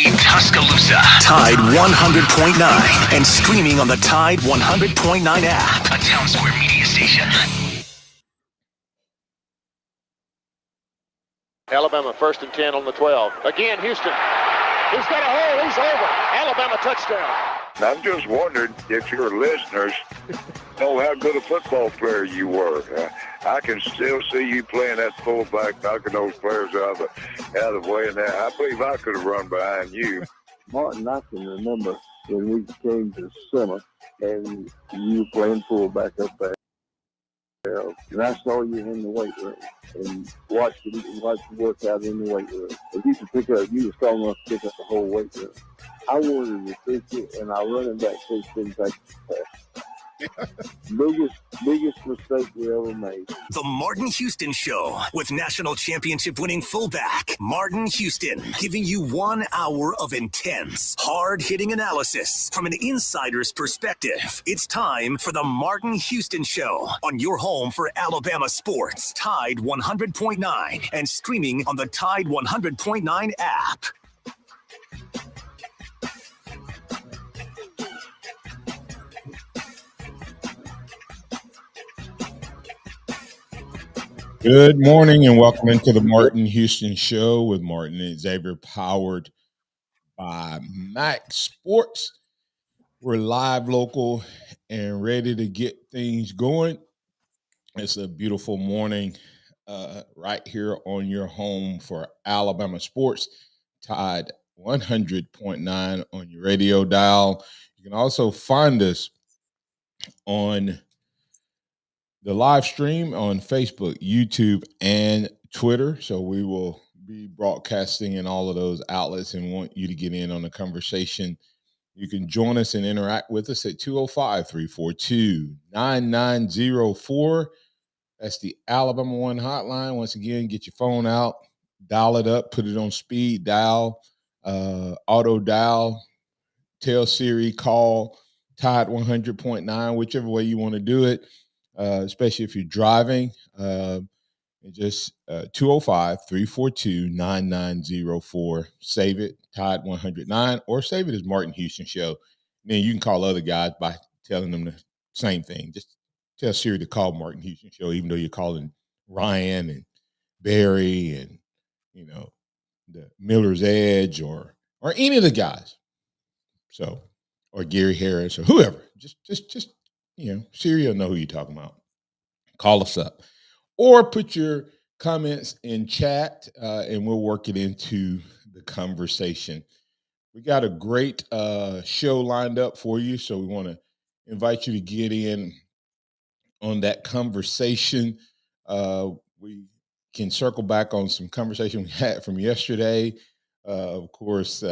in Tuscaloosa. Tide 100.9 and streaming on the Tide 100.9 app. A Town Square media station. Alabama 1st and 10 on the 12. Again, Houston. He's got a hole. He's over. Alabama touchdown. I'm just wondering if your listeners know how good a football player you were. I can still see you playing that fullback, knocking those players out of the way. And I believe I could have run behind you. Martin, I can remember when we came to summer and you were playing fullback up there. And I saw you in the weight room and watched you work out in the weight room. If you could pick up, you were strong enough to pick up the whole weight room. I wanted to fix it, and our running back coach didn't take the pass. biggest mistake we ever made. The Martin Houston Show with national championship winning fullback Martin Houston, giving you 1 hour of intense, hard-hitting analysis from an insider's perspective. It's time for the Martin Houston Show on your home for Alabama sports, Tide 100.9, and streaming on the Tide 100.9 app. Good morning and welcome into the Martin Houston Show with Martin and Xavier, powered by MaX Sports. We're live, local, and ready to get things going. It's a beautiful morning right here on your home for Alabama sports, Tide 100.9 on your radio dial. You can also find us on the live stream on Facebook, YouTube, and Twitter. So we will be broadcasting in all of those outlets and want you to get in on the conversation. You can join us and interact with us at 205-342-9904. That's the Alabama One hotline. Once again, get your phone out, dial it up, put it on speed dial, auto dial, tell Siri, call Tide 100.9, whichever way you want to do it. Especially if you're driving, just 205-342-9904. Save it, Tide 109, or save it as Martin Houston Show. And then you can call other guys by telling them the same thing. Just tell Siri to call Martin Houston Show, even though you're calling Ryan and Barry and, the Miller's Edge or any of the guys. So, or Gary Harris or whoever. Just Siri will know who you're talking about. Call us up or put your comments in chat and we'll work it into the conversation. We got a great show lined up for you, so we want to invite you to get in on that conversation. We can circle back on some conversation we had from yesterday. Of course,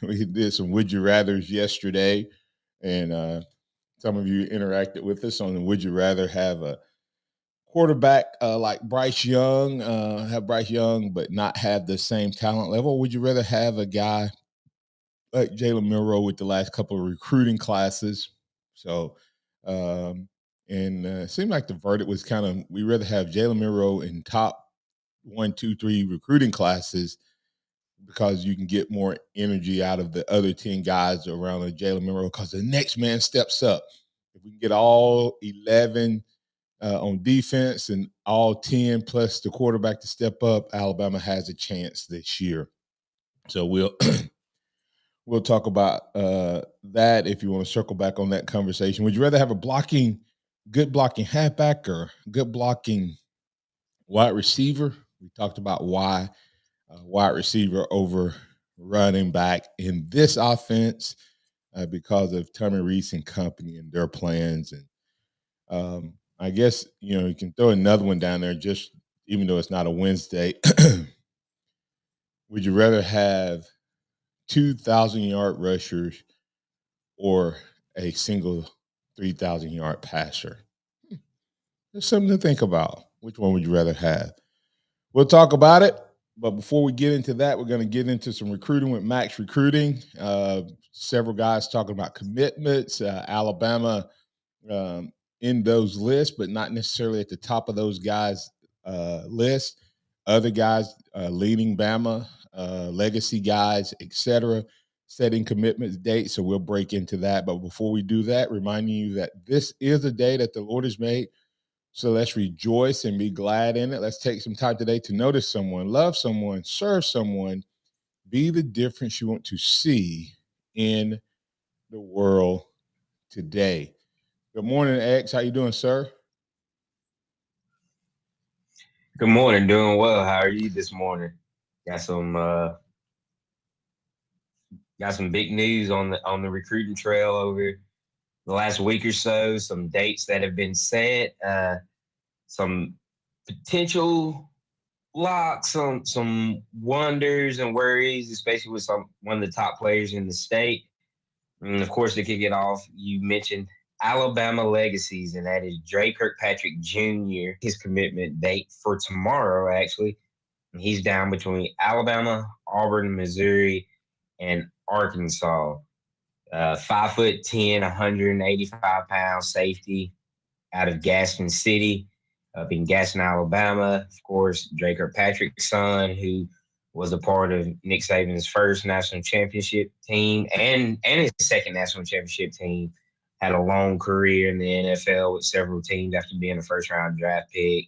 we did some Would You Rathers yesterday, and some of you interacted with us on the Would You Rather have a quarterback like Bryce Young, but not have the same talent level? Would you rather have a guy like Jalen Milroe with the last couple of recruiting classes? So, it seemed like the verdict was we'd rather have Jalen Milroe in top 1, 2, 3 recruiting classes because you can get more energy out of the other 10 guys around Jalen Milroe because the next man steps up. If we can get all 11 on defense and all 10 plus the quarterback to step up, Alabama has a chance this year. So we'll talk about that if you want to circle back on that conversation. Would you rather have a good blocking halfback or good blocking wide receiver? We talked about why wide receiver over running back in this offense because of Tommy Rees and company and their plans. And I guess, you can throw another one down there, just even though it's not a Wednesday. Would you rather have 2,000-yard rushers or a single 3,000-yard passer? There's something to think about. Which one would you rather have? We'll talk about it. But before we get into that, we're going to get into some recruiting with MaX Recruiting. Several guys talking about commitments. Alabama in those lists, but not necessarily at the top of those guys' list. Other guys leading Bama legacy guys, etc., setting commitments dates. So we'll break into that. But before we do that, reminding you that this is a day that the Lord has made. So let's rejoice and be glad in it. Let's take some time today to notice someone, love someone, serve someone, be the difference you want to see in the world today. Good morning, X. How you doing, sir? Good morning. Doing well. How are you this morning? Got some big news on the recruiting trail over the last week or so. Some dates that have been set. Some potential locks. Some wonders and worries, especially with one of the top players in the state. And of course, to kick it off, you mentioned Alabama legacies, and that is Dre Kirkpatrick Jr. His commitment date for tomorrow, actually. He's down between Alabama, Auburn, Missouri, and Arkansas. 5'10", 185 pound safety out of Gaston City, up in Gaston, Alabama. Of course, Dre Kirkpatrick's son, who was a part of Nick Saban's first national championship team and his second national championship team. Had a long career in the NFL with several teams after being a first-round draft pick.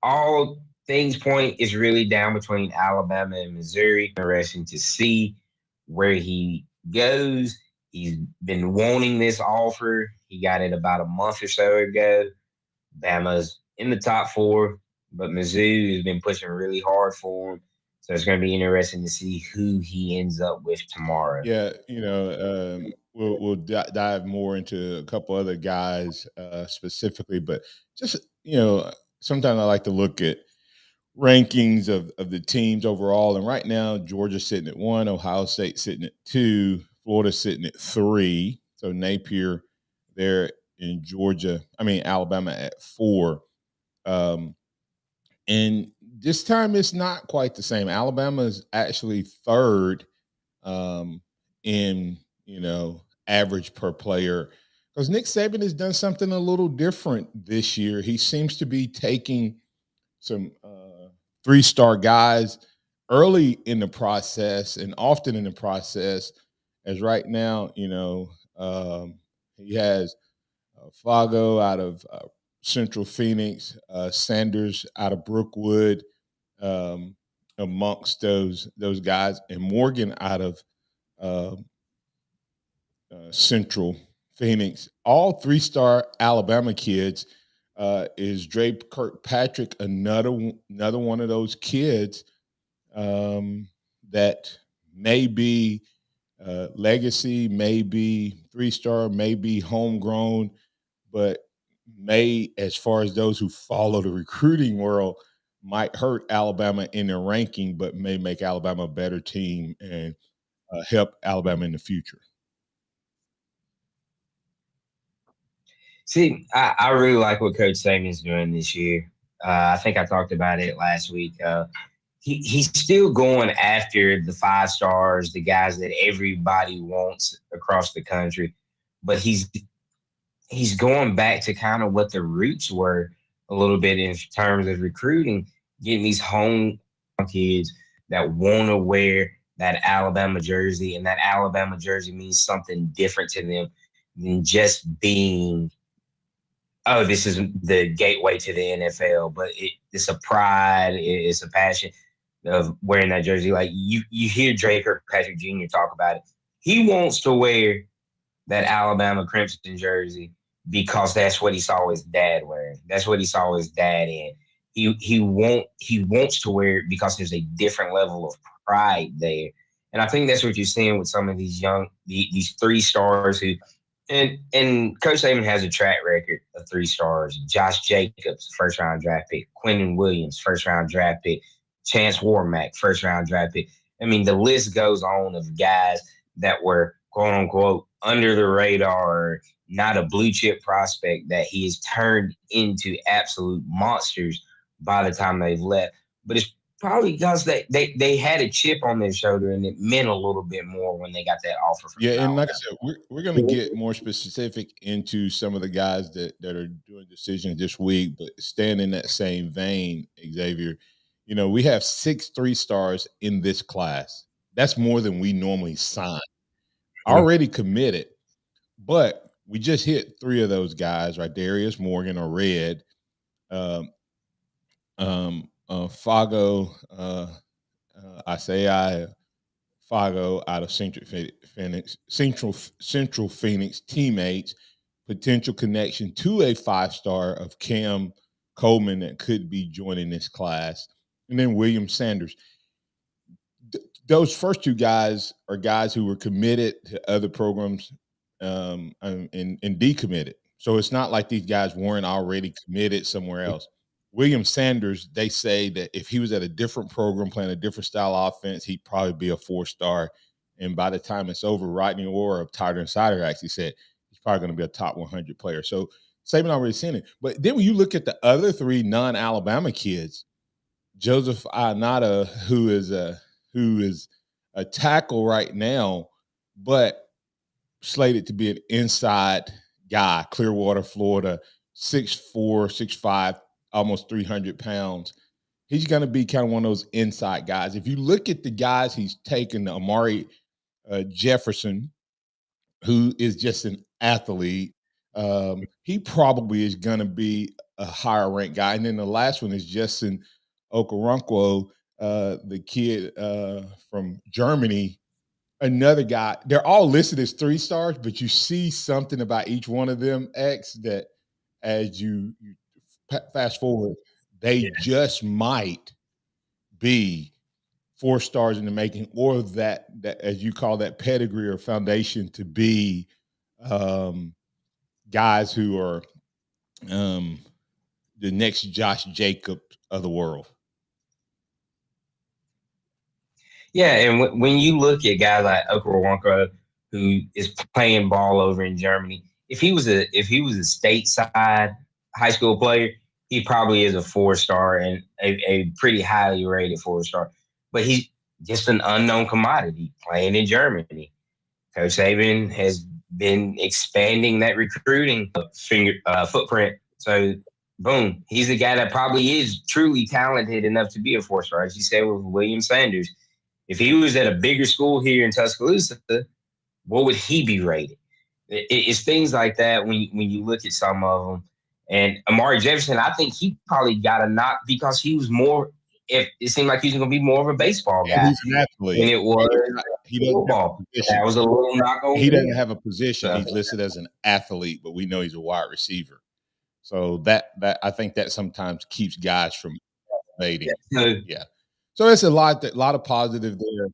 All things point is really down between Alabama and Missouri. Interesting to see where he goes. He's been wanting this offer. He got it about a month or so ago. Bama's in the top 4, but Mizzou has been pushing really hard for him. So it's going to be interesting to see who he ends up with tomorrow. Yeah, we'll dive more into a couple other guys specifically, but just sometimes I like to look at rankings of the teams overall. And right now, Georgia's sitting at 1, Ohio State sitting at 2, Florida sitting at 3. So Napier there in Alabama at 4. And this time it's not quite the same. Alabama is actually 3rd in average per player, because Nick Saban has done something a little different this year. He seems to be taking some 3-star guys early in the process and often in the process. As right now, he has Fago out of Central Phoenix, Sanders out of Brookwood, amongst those guys, and Morgan out of Central Phoenix. All 3-star Alabama kids. Is Dre Kirkpatrick another one of those kids that may be legacy, may be 3-star, may be homegrown, but may, as far as those who follow the recruiting world, might hurt Alabama in their ranking, but may make Alabama a better team and help Alabama in the future? See, I really like what Coach Saban's doing this year. I think I talked about it last week. He's still going after the 5 stars, the guys that everybody wants across the country, but he's going back to kind of what the roots were a little bit in terms of recruiting, getting these home kids that want to wear that Alabama jersey, and that Alabama jersey means something different to them than just being, oh, this is the gateway to the NFL, but it's a pride, it's a passion of wearing that jersey. Like you hear Dre Kirkpatrick Jr. talk about it. He wants to wear that Alabama crimson jersey because that's what he saw his dad wearing. That's what he saw his dad in. He wants to wear it because there's a different level of pride there. And I think that's what you're seeing with some of these these 3-stars who, and Coach Saban has a track record of 3-stars. Josh Jacobs, 1st-round draft pick. Quentin Williams, 1st-round draft pick. Chance Warmack, 1st-round draft pick. I mean, the list goes on of guys that were, quote unquote, under the radar, not a blue chip prospect, that he has turned into absolute monsters by the time they've left. But it's probably because they had a chip on their shoulder, and it meant a little bit more when they got that offer from Yeah, and like I Alabama. said, we're going to get more specific into some of the guys that are doing decisions this week, but staying in that same vein, Xavier, we have 6 3-stars in this class. That's more than we normally sign. Already committed, but we just hit 3 of those guys, right? Darius Morgan or Red, Fago, Isaiah Fago out of Central Phoenix teammates, potential connection to a 5-star of Cam Coleman that could be joining this class, and then William Sanders. Those first 2 guys are guys who were committed to other programs and decommitted. So it's not like these guys weren't already committed somewhere else. William Sanders, they say that if he was at a different program playing a different style offense, he'd probably be a 4-star. And by the time it's over, Rodney Orr of Tiger Insider actually said he's probably going to be a top 100 player. So Saban already seen it. But then when you look at the other 3 non-Alabama kids, Joseph Anata, who is a tackle right now, but slated to be an inside guy, Clearwater, Florida, 6'4", 6'5", almost 300 pounds. He's going to be kind of one of those inside guys. If you look at the guys he's taken, Amari Jefferson, who is just an athlete, he probably is going to be a higher ranked guy. And then the last one is Justin Okoronkwo, the kid from Germany, another guy. They're all listed as 3-stars, but you see something about each one of them, X, that as you fast forward, they just might be 4-stars in the making, or that as you call that pedigree or foundation to be guys who are the next Josh Jacobs of the world. Yeah, and when you look at guys like Okoronkwo, who is playing ball over in Germany, if he was a stateside high school player, he probably is a 4-star and a pretty highly rated 4-star. But he's just an unknown commodity playing in Germany. Coach Saban has been expanding that recruiting footprint. So, boom, he's the guy that probably is truly talented enough to be a 4-star, as you said with William Sanders. If he was at a bigger school here in Tuscaloosa, what would he be rated? It's things like that when you look at some of them. And Amari Jefferson, I think he probably got a knock because he was more – it seemed like he was going to be more of a baseball guy. He's an athlete. And it was football. That was a little knock on him. He doesn't have a position. He's listed as an athlete, but we know he's a wide receiver. So that I think that sometimes keeps guys from elevating. Yeah. So it's a lot of positive there.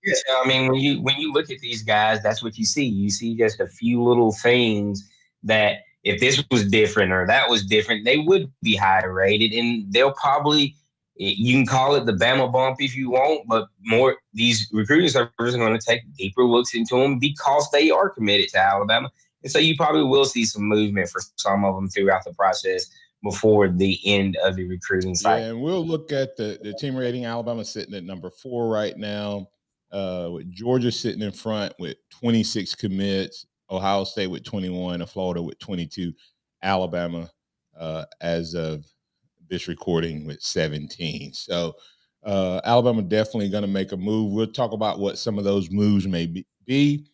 Yes, I mean when you look at these guys, that's what you see. You see just a few little things that if this was different or that was different, they would be higher rated, and they'll probably, you can call it the Bama bump if you want, but more these recruiting services are going to take deeper looks into them because they are committed to Alabama, and so you probably will see some movement for some of them throughout the process before the end of the recruiting cycle. Yeah, and we'll look at the team rating. Alabama sitting at number 4 right now, with Georgia sitting in front with 26 commits, Ohio State with 21, and Florida with 22. Alabama, as of this recording, with 17. So Alabama definitely going to make a move. We'll talk about what some of those moves may be,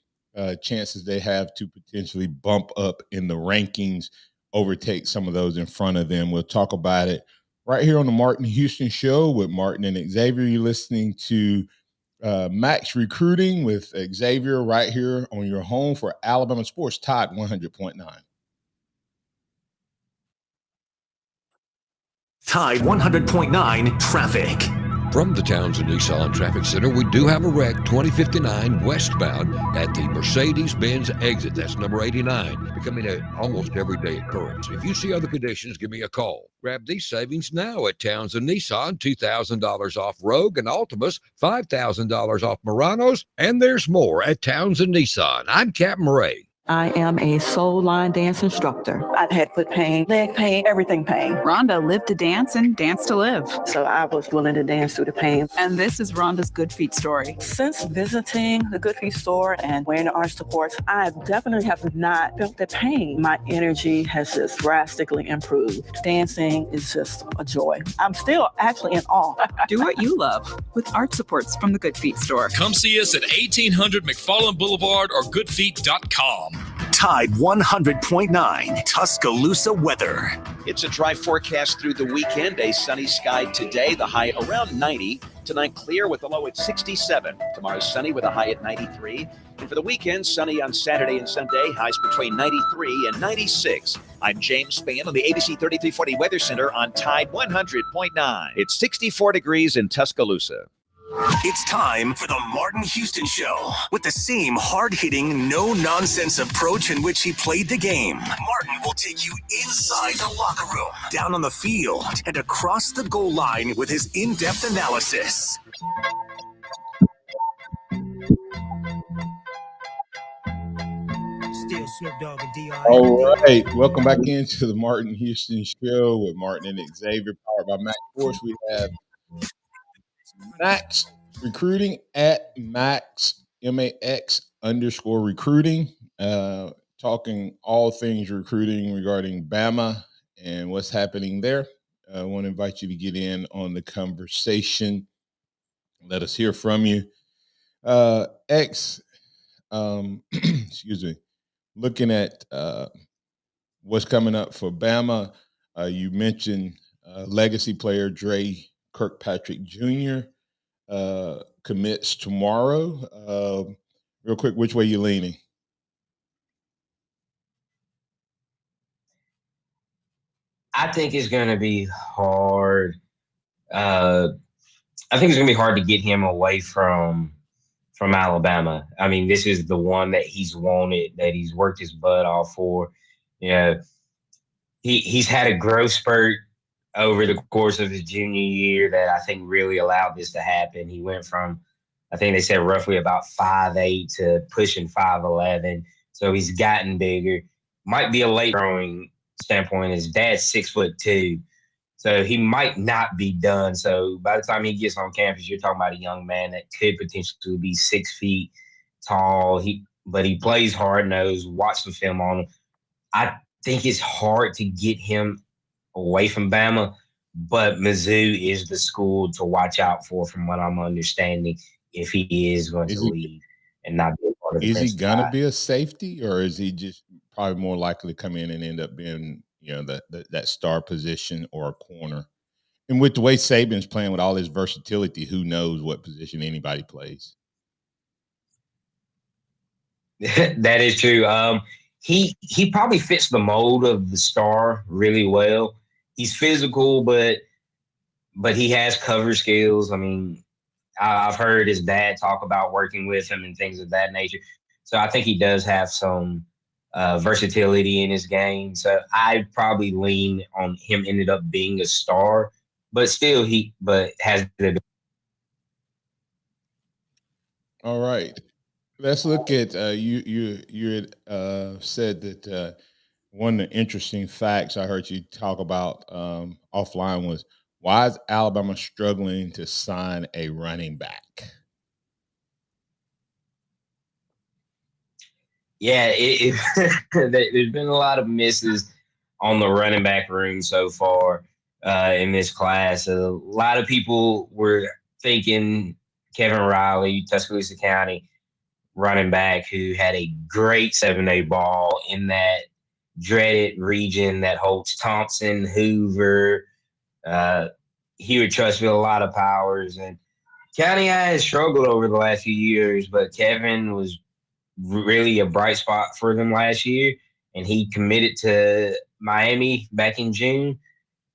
chances they have to potentially bump up in the rankings, overtake some of those in front of them. We'll talk about it right here on the Martin Houston Show with Martin and Xavier. You're listening to MaX Recruiting with Xavier right here on your home for Alabama Sports, Tide 100.9. Tide 100.9 traffic. From the Townsend Nissan Traffic Center, we do have a wreck 2059 westbound at the Mercedes-Benz exit. That's number 89, becoming an almost everyday occurrence. If you see other conditions, give me a call. Grab these savings now at Townsend Nissan, $2,000 off Rogue and Altimus, $5,000 off Muranos, and there's more at Townsend Nissan. I'm Captain Ray. I am a soul line dance instructor. I've had foot pain, leg pain, everything pain. Rhonda lived to dance and danced to live. So I was willing to dance through the pain. And this is Rhonda's Good Feet story. Since visiting the Good Feet store and wearing the arch supports, I definitely have not felt the pain. My energy has just drastically improved. Dancing is just a joy. I'm still actually in awe. Do what you love with arch supports from the Good Feet store. Come see us at 1800 McFarland Boulevard or goodfeet.com. Tide 100.9 Tuscaloosa weather. It's a dry forecast through the weekend. A sunny sky today, the high around 90. Tonight clear with a low at 67. Tomorrow sunny with a high at 93. And for the weekend, sunny on Saturday and Sunday, highs between 93 and 96. I'm James Spann on the ABC 3340 Weather Center on Tide 100.9. It's 64 degrees in Tuscaloosa. It's time for the Martin Houston Show. With the same hard-hitting, no-nonsense approach in which he played the game, Martin will take you inside the locker room, down on the field, and across the goal line with his in-depth analysis. All right, welcome back into the Martin Houston Show with Martin and Xavier, powered by MaX. Of course, we have MaX Recruiting at MaX, MaX_recruiting, talking all things recruiting regarding Bama and what's happening there. I want to invite you to get in on the conversation. Let us hear from you. Excuse me, looking at what's coming up for Bama, you mentioned legacy player Dre Kirkpatrick Jr. Commits tomorrow. Real quick, which way you leaning? I think it's going to be hard. I think it's going to be hard to get him away from Alabama. I mean, this is the one that he's wanted, that he's worked his butt off for. You know, he's had a growth spurt over the course of his junior year that I think really allowed this to happen. He went from, I think they said roughly about 5'8" to pushing 5'11". So he's gotten bigger. Might be a late growing standpoint. His dad's 6'2". So he might not be done. So by the time he gets on campus, you're talking about a young man that could potentially be 6 feet tall. But he plays hard-nosed. Watch some film on him. I think it's hard to get him away from Bama, but Mizzou is the school to watch out for, from what I'm understanding, if he is going to leave and not be a part of the Is he going to side. be a safety, or is he just probably more likely to come in and end up being, you know, that star position or a corner? And with the way Saban's playing with all his versatility, who knows what position anybody plays? That is true. He probably fits the mold of the star really well. He's physical, but he has cover skills. I mean, I've heard his dad talk about working with him and things of that nature. So I think he does have some versatility in his game. So I'd probably lean on him ended up being a star, but still has the. All right. Let's look at you had said that one of the interesting facts I heard you talk about offline was, why is Alabama struggling to sign a running back? Yeah, there's been a lot of misses on the running back room so far in this class. A lot of people were thinking Kevin Riley, Tuscaloosa County running back, who had a great 7A ball in that dreaded region that holds Thompson, Hoover, Hewitt Trussville, a lot of powers. And County has struggled over the last few years, but Kevin was really a bright spot for them last year, and he committed to Miami back in June.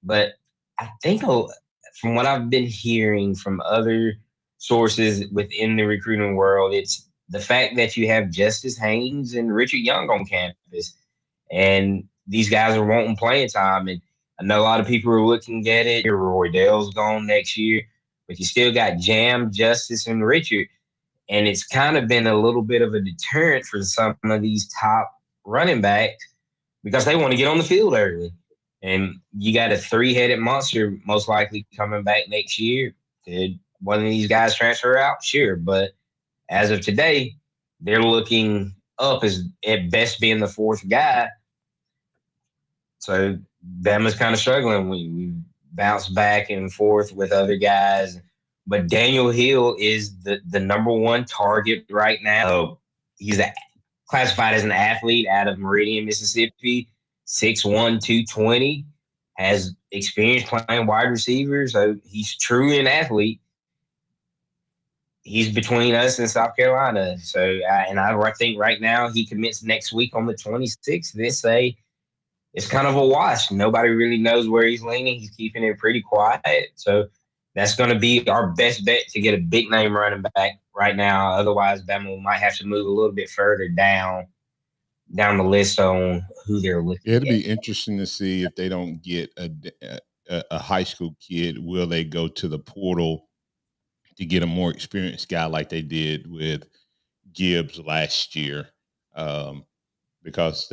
But I think from what I've been hearing from other sources within the recruiting world, it's the fact that you have Justice Haynes and Richard Young on campus, and these guys are wanting playing time. And I know a lot of people are looking at it. Roy Dell's gone next year, but you still got Jam, Justice, and Richard. And it's kind of been a little bit of a deterrent for some of these top running back because they want to get on the field early. And you got a 3-headed monster most likely coming back next year. Did one of these guys transfer out? Sure. But as of today, they're looking up as at best being the fourth guy. So Bama's kind of struggling. We bounce back and forth with other guys. But Daniel Hill is the number one target right now. He's classified as an athlete out of Meridian, Mississippi, 6'1", 220, has experience playing wide receiver, so he's truly an athlete. He's between us and South Carolina. So, I think right now he commits next week on the 26th. They say it's kind of a wash. Nobody really knows where he's leaning. He's keeping it pretty quiet. So that's going to be our best bet to get a big name running back right now. Otherwise, Bama might have to move a little bit further down the list on who they're looking at. It'll be interesting to see if they don't get a high school kid. Will they go to the portal to get a more experienced guy like they did with Gibbs last year? Because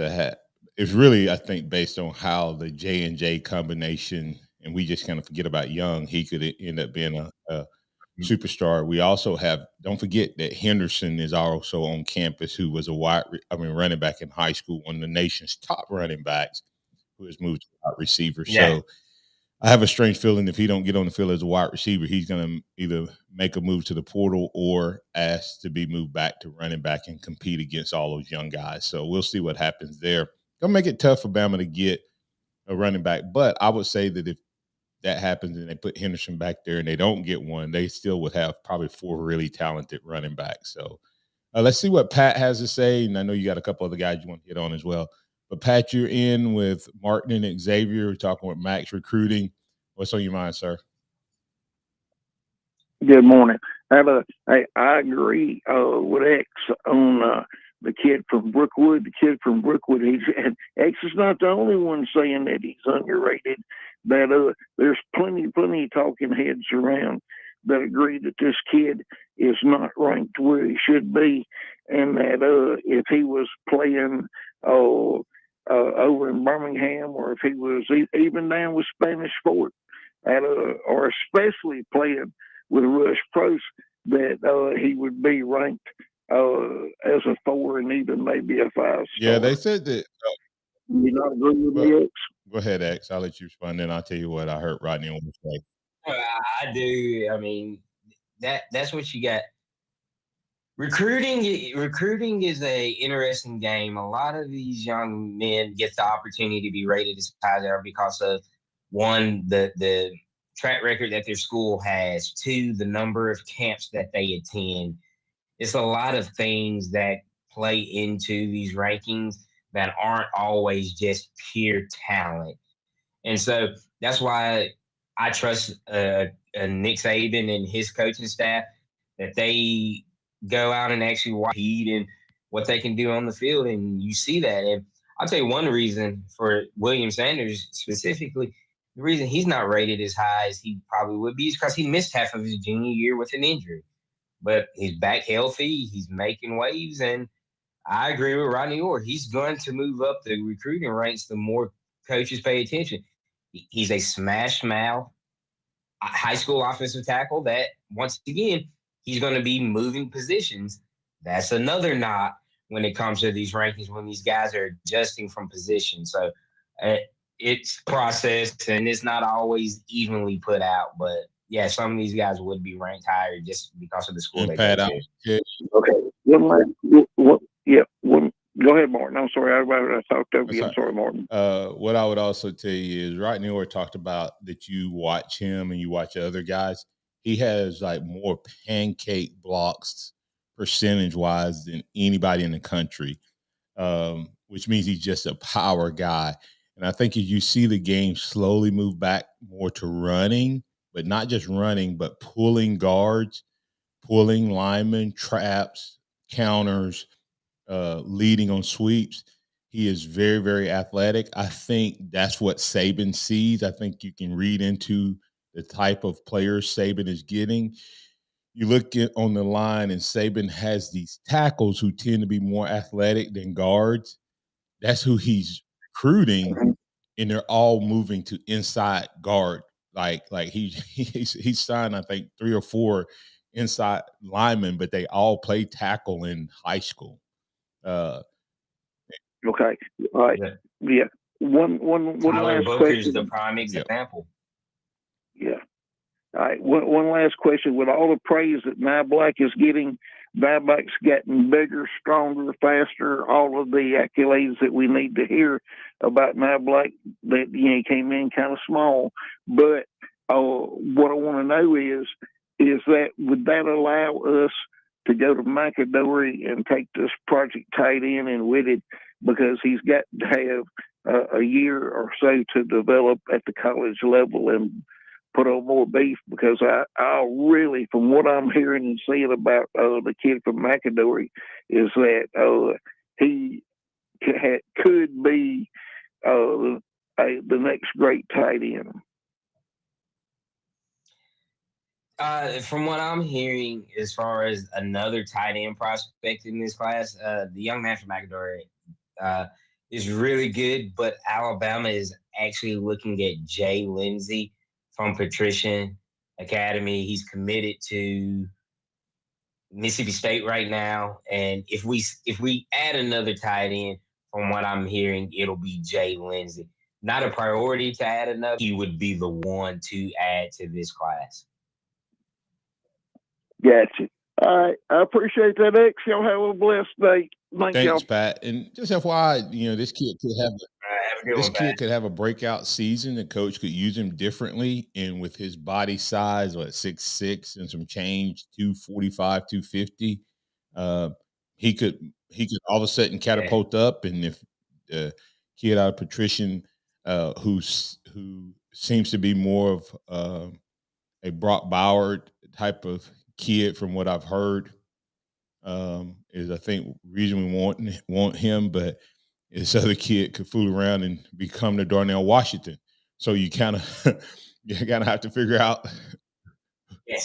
it's really, I think, based on how the J&J combination, and we just kind of forget about Young, he could end up being a superstar. We also have, don't forget that Henderson is also on campus, who was running back in high school, one of the nation's top running backs, who has moved to wide receiver. Yeah. So I have a strange feeling if he don't get on the field as a wide receiver, he's going to either make a move to the portal or ask to be moved back to running back and compete against all those young guys. So we'll see what happens there. Going to make it tough for Bama to get a running back. But I would say that if that happens and they put Henderson back there and they don't get one, they still would have probably 4 really talented running backs. So let's see what Pat has to say. And I know you got a couple other guys you want to hit on as well. But Pat, you're in with Martin and Xavier. We're talking with MaX recruiting. What's on your mind, sir? Good morning. I agree with X on the kid from Brookwood. The kid from Brookwood, X is not the only one saying that he's underrated. That there's plenty of talking heads around that agree that this kid is not ranked where he should be, and that if he was playing over in Birmingham, or if he was even down with Spanish Fort, or especially playing with Rush Prost, that he would be ranked as a 4 and even maybe a 5-star. Yeah, they said that. You not agree with me, X? Go ahead, X. I'll let you respond, then I'll tell you what I heard Rodney on the say. I do. I mean, that's what you got. Recruiting is a interesting game. A lot of these young men get the opportunity to be rated as high as they are because of, one, the track record that their school has, 2, the number of camps that they attend. It's a lot of things that play into these rankings that aren't always just pure talent. And so that's why I trust Nick Saban and his coaching staff, that they go out and actually watch and what they can do on the field. And you see that. And I'll tell you one reason for William Sanders specifically, the reason he's not rated as high as he probably would be is because he missed half of his junior year with an injury. But he's back healthy. He's making waves. And I agree with Rodney Orr. He's going to move up the recruiting ranks the more coaches pay attention. He's a smash mouth high school offensive tackle that, once again, he's going to be moving positions. That's another knot when it comes to these rankings, when these guys are adjusting from position. So it's processed, and it's not always evenly put out. But, yeah, some of these guys would be ranked higher just because of the school they go to. Okay. Go ahead, Martin. I'm sorry. I talked over you. I'm sorry, Martin. What I would also tell you is Rodney Orr talked about that you watch him and you watch other guys. He has like more pancake blocks percentage-wise than anybody in the country, which means he's just a power guy. And I think as you see the game slowly move back more to running, but not just running, but pulling guards, pulling linemen, traps, counters, leading on sweeps. He is very, very athletic. I think that's what Saban sees. I think you can read into the type of players Saban is getting. You look on the line, and Saban has these tackles who tend to be more athletic than guards. that's who he's recruiting, and they're all moving to inside guard. Like he's signed, I think, 3 or 4 inside linemen, but they all play tackle in high school. Okay. All right. Yeah. One Tyler last Booker's question. the prime example. Yeah. All right. One last question. With all the praise that Nye Black is getting, Nye Black's getting bigger, stronger, faster, all of the accolades that we need to hear about Nye Black, that he came in kind of small. But what I want to know is that would that allow us to go to McAdory and take this project tight end and with it, because he's got to have a year or so to develop at the college level and put on more beef, because I really, from what I'm hearing and seeing about the kid from McAdory, is that he could be the next great tight end. From what I'm hearing, as far as another tight end prospect in this class, the young man from McAdory is really good, but Alabama is actually looking at Jay Lindsey from Patrician Academy. He's committed to Mississippi State right now, and if we add another tight end, from what I'm hearing, it'll be Jay Lindsey. Not a priority to add another. He would be the one to add to this class. Gotcha. All right. I appreciate that, X. Y'all have a blessed day. Thanks, y'all. Pat. And just FYI, this kid could have a breakout season. The coach could use him differently, and with his body size, 6'6" and some change, 245, 250, he could all of a sudden catapult up. And if the kid out of Patrician, who seems to be more of a Brock Bauer type of kid, from what I've heard, is I think reason we want him, but this other kid could fool around and become the Darnell Washington. So you kind of have to figure out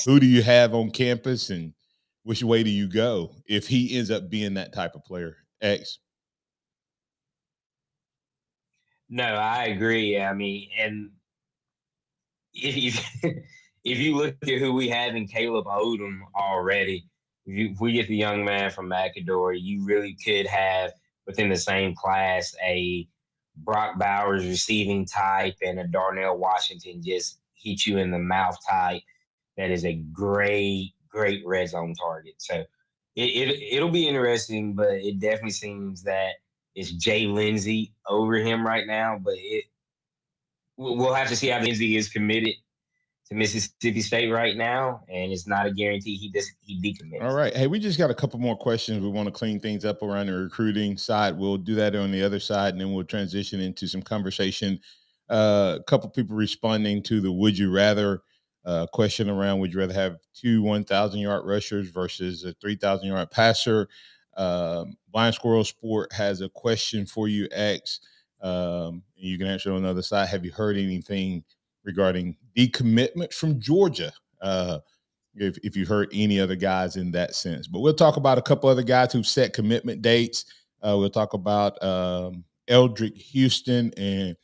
who do you have on campus and which way do you go if he ends up being that type of player. X. No, I agree. I mean, and if you look at who we have in Caleb Odom already, if we get the young man from McAdory, you really could have within the same class a Brock Bowers receiving type and a Darnell Washington just hit you in the mouth type. That is a great red zone target. So it'll be interesting, but it definitely seems that it's Jay Lindsey over him right now. But we'll have to see how Lindsey is committed to Mississippi State right now, and it's not a guarantee he decommits. All right. Hey, we just got a couple more questions. We want to clean things up around the recruiting side. We'll do that on the other side, and then we'll transition into some conversation. A couple people responding to the would you rather question around would you rather have 2 1,000-yard rushers versus a 3,000-yard passer. Blind Squirrel Sport has a question for you, X. You can answer on the other side. Have you heard anything regarding decommitment from Georgia? If you heard any other guys in that sense. But we'll talk about a couple other guys who've set commitment dates. We'll talk about Eldrick Houston and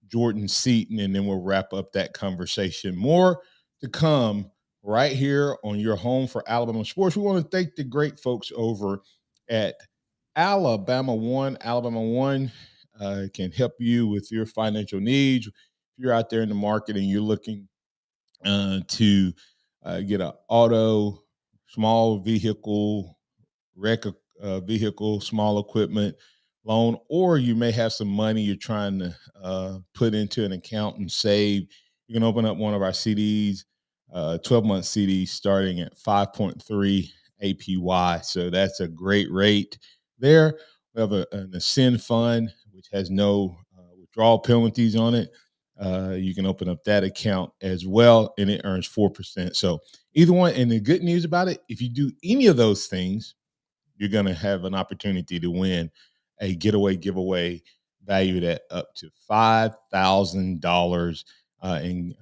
Jordan Seaton, and then we'll wrap up that conversation. More to come right here on your home for Alabama sports. We want to thank the great folks over at Alabama One. Alabama One can help you with your financial needs. If you're out there in the market and you're looking to get an auto, small vehicle, wreck vehicle, small equipment loan, or you may have some money you're trying to put into an account and save, you can open up one of our CDs, 12-month CDs starting at 5.3 APY. So that's a great rate there. We have an Ascend fund, which has no withdrawal penalties on it. You can open up that account as well, and it earns 4%. So either one, and the good news about it, if you do any of those things, you're going to have an opportunity to win a getaway giveaway valued at up to $5,000 in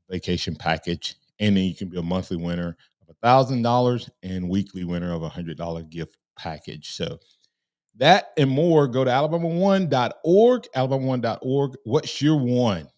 vacation package. And then you can be a monthly winner of $1,000 and weekly winner of $100 gift package. So That and more, go to alabama1.org, alabama1.org. What's your one?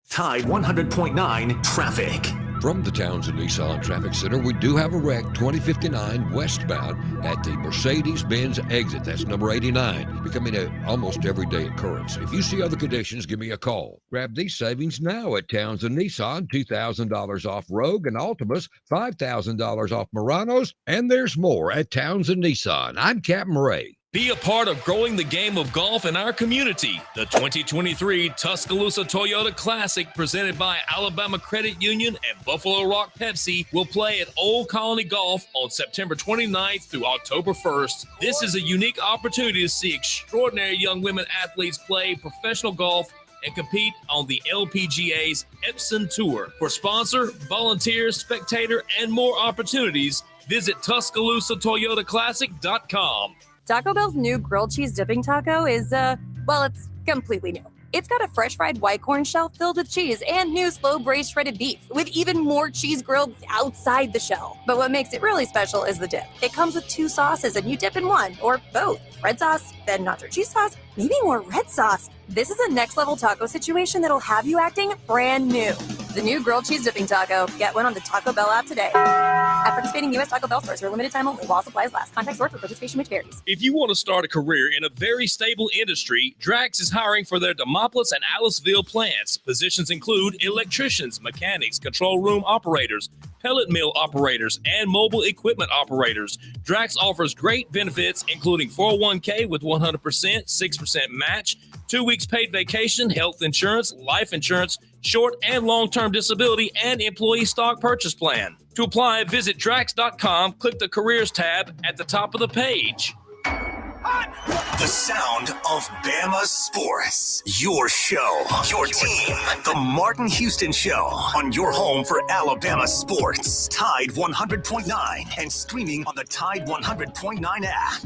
Tide 100.9 traffic. From the Townsend Nissan Traffic Center, we do have a wreck 2059 westbound at the Mercedes-Benz exit. That's number 89, becoming an almost everyday occurrence. If you see other conditions, give me a call. Grab these savings now at Townsend Nissan, $2,000 off Rogue and Altimas, $5,000 off Muranos, and there's more at Townsend Nissan. I'm Captain Ray. Be a part of growing the game of golf in our community. The 2023 Tuscaloosa Toyota Classic, presented by Alabama Credit Union and Buffalo Rock Pepsi, will play at Old Colony Golf on September 29th through October 1st. This is a unique opportunity to see extraordinary young women athletes play professional golf and compete on the LPGA's Epson Tour. For sponsor, volunteer, spectator, and more opportunities, visit TuscaloosaToyotaClassic.com. Taco Bell's new grilled cheese dipping taco is, it's completely new. It's got a fresh fried white corn shell filled with cheese and new slow braised shredded beef with even more cheese grilled outside the shell. But what makes it really special is the dip. It comes with 2 sauces and you dip in one or both. Red sauce, then nacho cheese sauce, maybe more red sauce. This is a next level taco situation that'll have you acting brand new. The new grilled cheese dipping taco. Get one on the Taco Bell app today. At participating U.S. Taco Bell stores for a limited time only while supplies last. Contact store for participation which varies. If you want to start a career in a very stable industry, Drax is hiring for their Demopolis and Aliceville plants. Positions include electricians, mechanics, control room operators, pellet mill operators, and mobile equipment operators. Drax offers great benefits, including 401k with 100%, 6% match, 2 weeks paid vacation, health insurance, life insurance, short and long-term disability, and employee stock purchase plan. To apply, visit Drax.com, click the Careers tab at the top of the page. The sound of Bama sports. Your show, your team. The Martin Houston Show on your home for Alabama sports. Tide 100.9 and streaming on the Tide 100.9 app.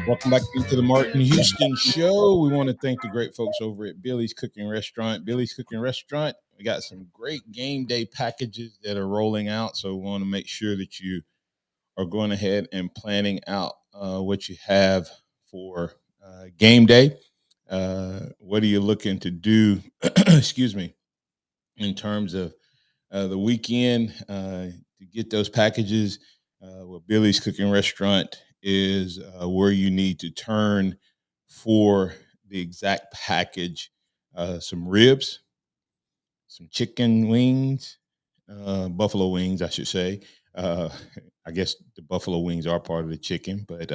Welcome back into the Martin Houston Show. We want to thank the great folks over at Billy's Cooking Restaurant. Billy's Cooking Restaurant, we got some great game day packages that are rolling out, so we want to make sure that you are going ahead and planning out what you have for game day. What are you looking to do, excuse me, in terms of the weekend to get those packages? With Billy's Cooking Restaurant is where you need to turn for the exact package. Some ribs, some chicken wings, buffalo wings, I should say. I guess the buffalo wings are part of the chicken, but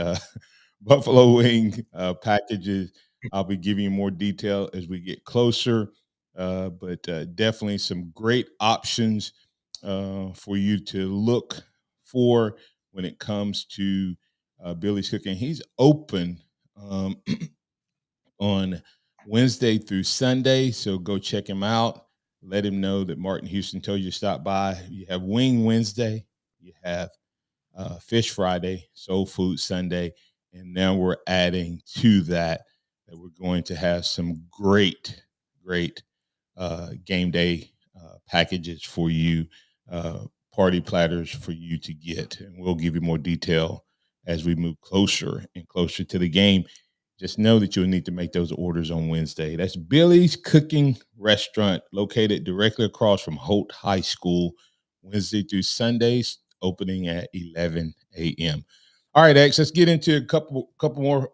buffalo wing packages, I'll be giving you more detail as we get closer. But definitely some great options for you to look for when it comes to Billy's Cooking. He's open on Wednesday through Sunday, so go check him out. Let him know that Martin Houston told you to stop by. You have Wing Wednesday, you have Fish Friday, Soul Food Sunday, and now we're adding to that we're going to have some great game day packages for you, party platters for you to get, and we'll give you more detail as we move closer and closer to the game. Just know that you'll need to make those orders on Wednesday. That's Billy's Cooking Restaurant, located directly across from Holt High School, Wednesday through Sundays, opening at 11 a.m. All right, X, let's get into a couple more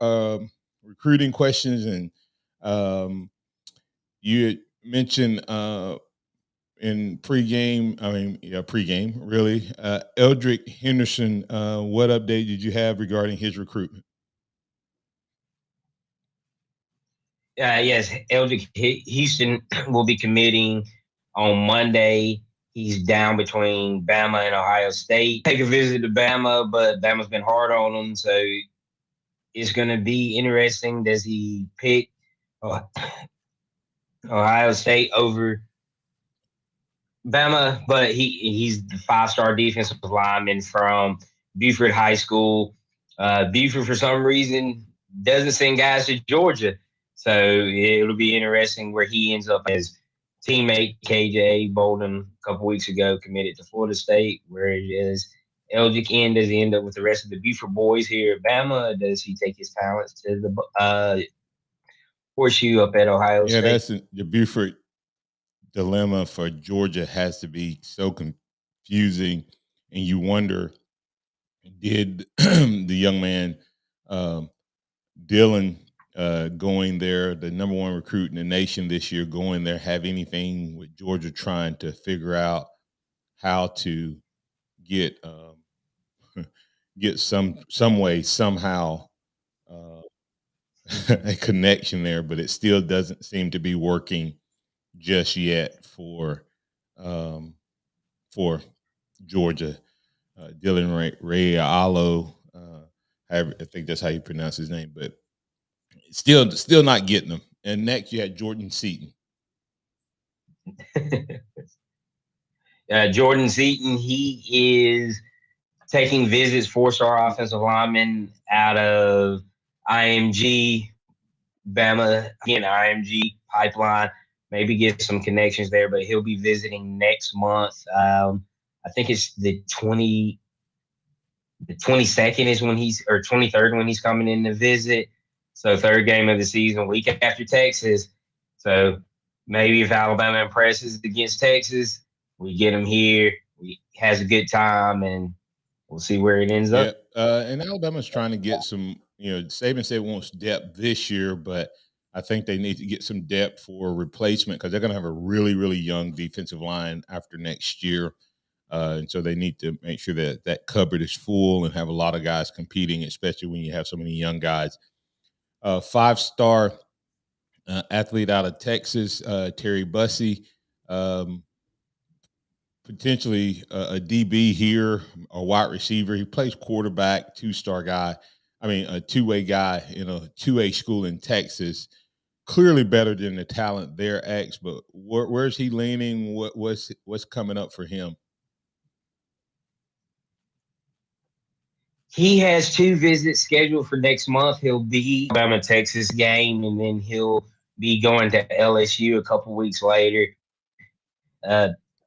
recruiting questions. And you had mentioned in pregame, really. Eldrick Henderson, what update did you have regarding his recruitment? Yes, Eldrick Houston will be committing on Monday. He's down between Bama and Ohio State. Take a visit to Bama, but Bama's been hard on him, so it's going to be interesting. Does he pick Ohio State over Bama? But he's the 5-star defensive lineman from Buford High School. Buford, for some reason, doesn't send guys to Georgia. So it'll be interesting where he ends up. As teammate KJ Bolden a couple weeks ago committed to Florida State, where it is Eldrick end. Does he end up with the rest of the Buford boys here at Bama? Does he take his talents to the horseshoe up at Ohio Yeah, State? that's the Buford dilemma for Georgia has to be so confusing, and you wonder, did the young man Dylan going there, the number one recruit in the nation this year, going there, have anything with Georgia trying to figure out how to get get some way somehow a connection there, but it still doesn't seem to be working just yet for Georgia. Dylan Ray Alo, I think that's how you pronounce his name, but still not getting them. And next you had Jordan Seaton. Jordan Seaton, he is taking visits, 4-star offensive lineman out of IMG, Bama, again, IMG pipeline, maybe get some connections there, but he'll be visiting next month. I think it's the 22nd is when or 23rd when he's coming in to visit. So third game of the season, week after Texas. So maybe if Alabama impresses against Texas, we get him here. He has a good time, and we'll see where it ends up. And Alabama's trying to get some, Saban said wants depth this year, but I think they need to get some depth for replacement because they're going to have a really, really young defensive line after next year. And so they need to make sure that that cupboard is full and have a lot of guys competing, especially when you have so many young guys. 5-star athlete out of Texas, Terry Bussey. Potentially a DB here, a wide receiver. He plays quarterback, 2-star guy. I mean, a two-way guy in a 2A school in Texas. Clearly better than the talent there, X. But where's he leaning? What's coming up for him? He has 2 visits scheduled for next month. He'll be Alabama Texas game, and then he'll be going to LSU a couple weeks later.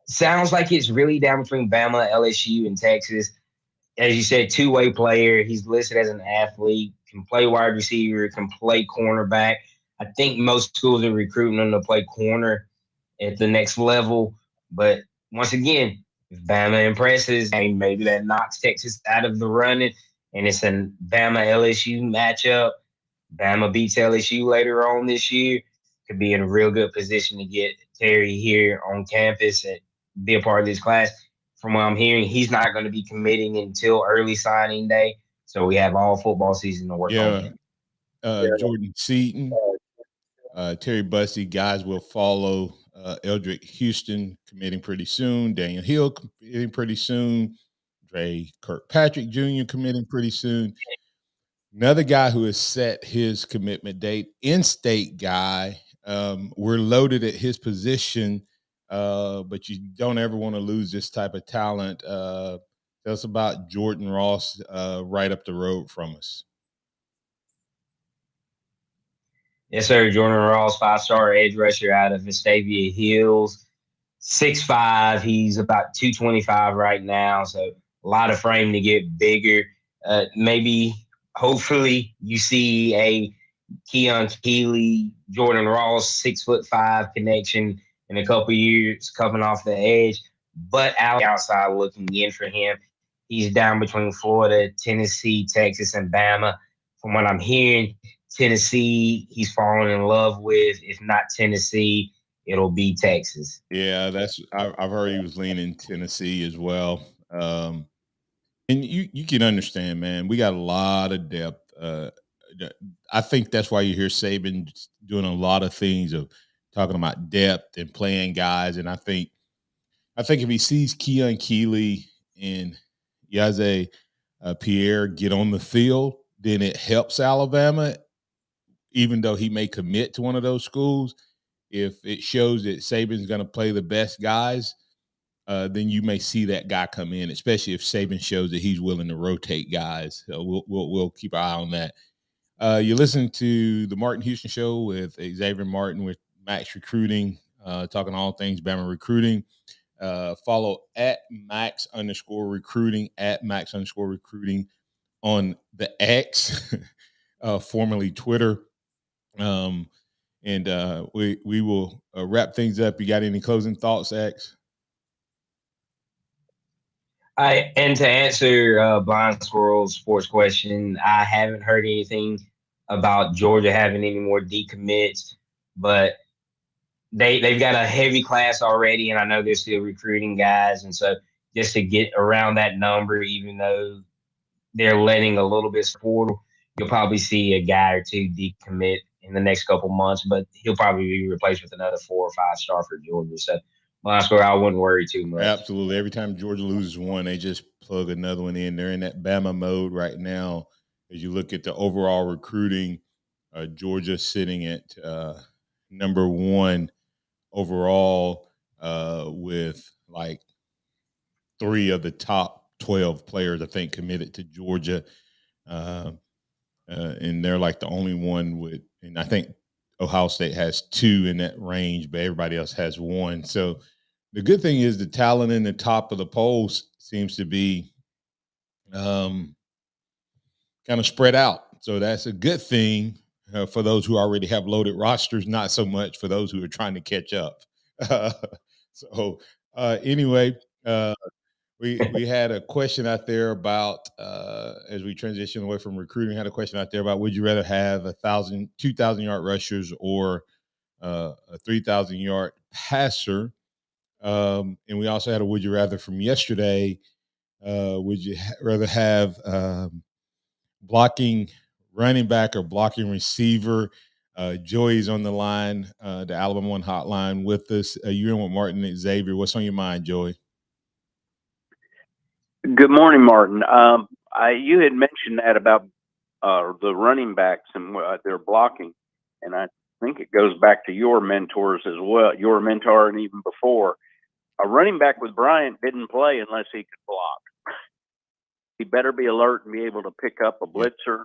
Sounds like it's really down between Bama, LSU, and Texas. As you said, two-way player. He's listed as an athlete, can play wide receiver, can play cornerback. I think most schools are recruiting him to play corner at the next level. But once again, if Bama impresses, maybe that knocks Texas out of the running, and it's a Bama-LSU matchup. Bama beats LSU later on this year. Could be in a real good position to get Terry here on campus and be a part of this class. From what I'm hearing, he's not going to be committing until early signing day. So we have all football season to work on him. Jordan Seaton, Terry Bussey, guys will follow. Eldrick Houston committing pretty soon. Daniel Hill committing pretty soon. Dre Kirkpatrick Jr. committing pretty soon. Another guy who has set his commitment date, in-state guy. We're loaded at his position, but you don't ever want to lose this type of talent. Tell us about Jordan Ross right up the road from us. Yes, sir. Jordan Ross, 5-star edge rusher out of Vestavia Hills. 6'5". He's about 225 right now, so a lot of frame to get bigger. Maybe, hopefully, you see a Keon Keeley, Jordan Ross, 6'5" connection in a couple years coming off the edge, but outside looking in for him. He's down between Florida, Tennessee, Texas, and Bama. From what I'm hearing, Tennessee, he's fallen in love with. If not Tennessee, it'll be Texas. Yeah, I've heard he was leaning Tennessee as well. And you can understand, man. We got a lot of depth. I think that's why you hear Saban doing a lot of things of talking about depth and playing guys. And I think if he sees Keon Keeley and Yaze Pierre get on the field, then it helps Alabama, even though he may commit to one of those schools. If it shows that Saban's going to play the best guys, then you may see that guy come in, especially if Saban shows that he's willing to rotate guys. So we'll keep our eye on that. You listen to the Martin Houston Show with Xavier Martin with MaX Recruiting, talking all things Bama recruiting. Follow at @Max_recruiting on the X, formerly Twitter. And we will wrap things up. You got any closing thoughts, X? And to answer Blind Squirrel's sports question, I haven't heard anything about Georgia having any more decommits, but they've got a heavy class already, and I know they're still recruiting guys, and so just to get around that number, even though they're letting a little bit portal, you'll probably see a guy or two decommit in the next couple months, but he'll probably be replaced with another 4 or 5 star for Georgia. So I wouldn't worry too much. Absolutely. Every time Georgia loses one, they just plug another one in. They're in that Bama mode right now. As you look at the overall recruiting, Georgia sitting at number 1 overall with like 3 of the top 12 players, I think, committed to Georgia. And they're like the only one with, and I think Ohio State has 2 in that range, but everybody else has 1. So the good thing is the talent in the top of the polls seems to be kind of spread out. So that's a good thing for those who already have loaded rosters, not so much for those who are trying to catch up. Anyway, we had a question out there about as we transition away from recruiting, had a question out there about would you rather have 2,000 yard rushers or a 3,000 yard passer? And we also had a would you rather from yesterday. Would you rather have blocking running back or blocking receiver? Joey's on the line, the Alabama One hotline with us. You're in with Martin and Xavier. What's on your mind, Joey? Good morning, Martin. You had mentioned that about the running backs and their blocking, and I think it goes back to your mentors as well, your mentor, and even before. A running back with Bryant didn't play unless he could block. He better be alert and be able to pick up a blitzer.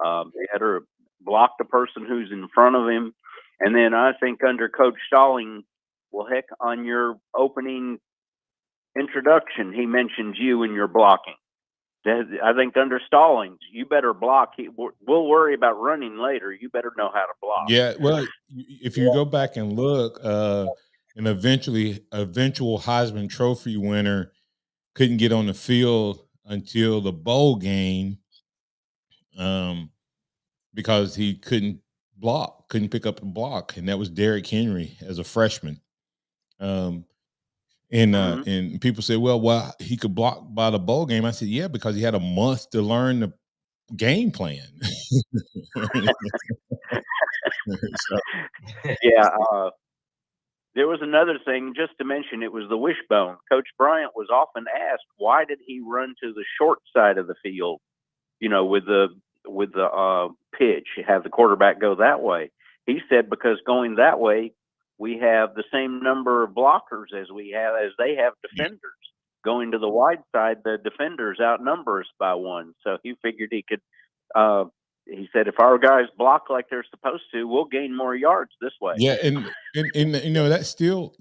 He better block the person who's in front of him. And then I think under Coach Stalling, well, heck, on your opening introduction, he mentioned you and your blocking. I think under Stallings, you better block. We'll worry about running later. You better know how to block. Yeah, well, if you go back and look, an eventual Heisman Trophy winner couldn't get on the field until the bowl game because he couldn't pick up the block, and that was Derrick Henry as a freshman. And people say, well, he could block by the bowl game. I said, yeah, because he had a month to learn the game plan. Yeah. There was another thing, just to mention, it was the wishbone. Coach Bryant was often asked, why did he run to the short side of the field, with the pitch, have the quarterback go that way? He said, because going that way, we have the same number of blockers as they have defenders. Going to the wide side, the defenders outnumber us by 1. So he figured he could, he said, if our guys block like they're supposed to, we'll gain more yards this way. Yeah, and that still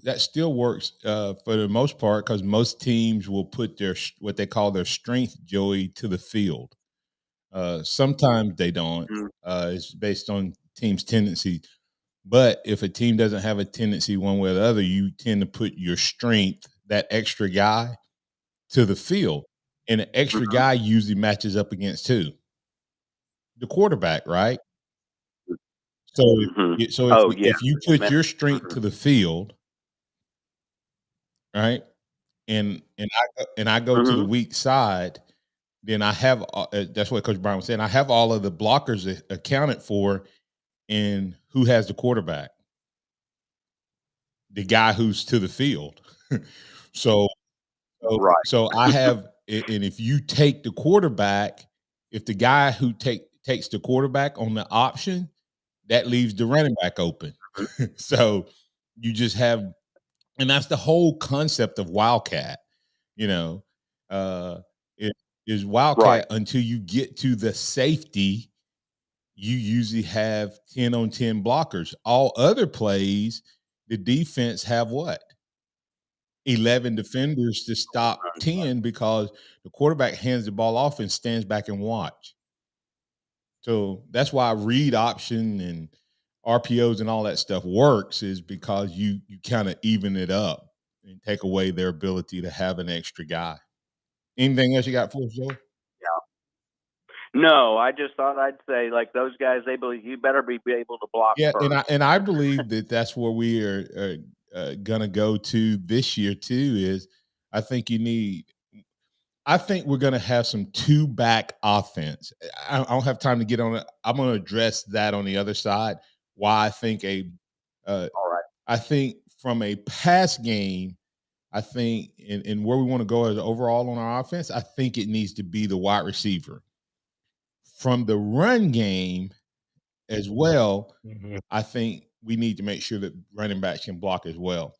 works for the most part, because most teams will put their what they call their strength, Joey, to the field. Sometimes they don't. It's based on team's tendency. But if a team doesn't have a tendency one way or the other, you tend to put your strength, that extra guy, to the field. And an extra guy usually matches up against who? The quarterback, right? So, if you put your strength to the field, right, and I go to the weak side, then I have that's what Coach Brown was saying. I have all of the blockers accounted for, and who has the quarterback? The guy who's to the field. So I have, and if you take the quarterback, if the guy who takes the quarterback on the option, that leaves the running back open. So you just have, and that's the whole concept of Wildcat. It is Wildcat until you get to the safety, you usually have 10 on 10 blockers. All other plays, the defense have what? 11 defenders to stop 10 because the quarterback hands the ball off and stands back and watch. So that's why read option and RPOs and all that stuff works, is because you kind of even it up and take away their ability to have an extra guy. Anything else you got for us, Joe? No, I just thought I'd say, like, those guys, they believe you better be able to block Yeah, first. and I believe that that's where we are gonna go to this year too. Is I think we're gonna have some two back offense. I don't have time to get on it. I'm gonna address that on the other side. Why I think All right. I think from a pass game, I think and where we want to go as overall on our offense, I think it needs to be the wide receiver. From the run game as well, I think we need to make sure that running backs can block as well.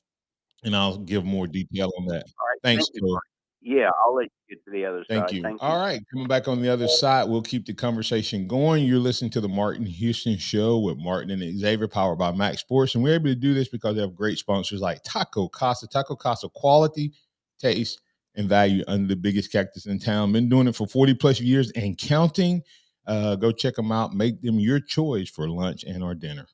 And I'll give more detail on that. All right. Thanks, Thank you, Joe. Mark. Yeah, I'll let you get to the other Thank side. you. Thank All you. right, coming back on the other side, we'll keep the conversation going. You're listening to the Martin Houston Show with Martin and Xavier, powered by MaX Sports. And we're able to do this because they have great sponsors like Taco Casa. Taco Casa, quality, taste, and value under the biggest cactus in town. Been doing it for 40 plus years and counting. Go check them out. Make them your choice for lunch and or dinner.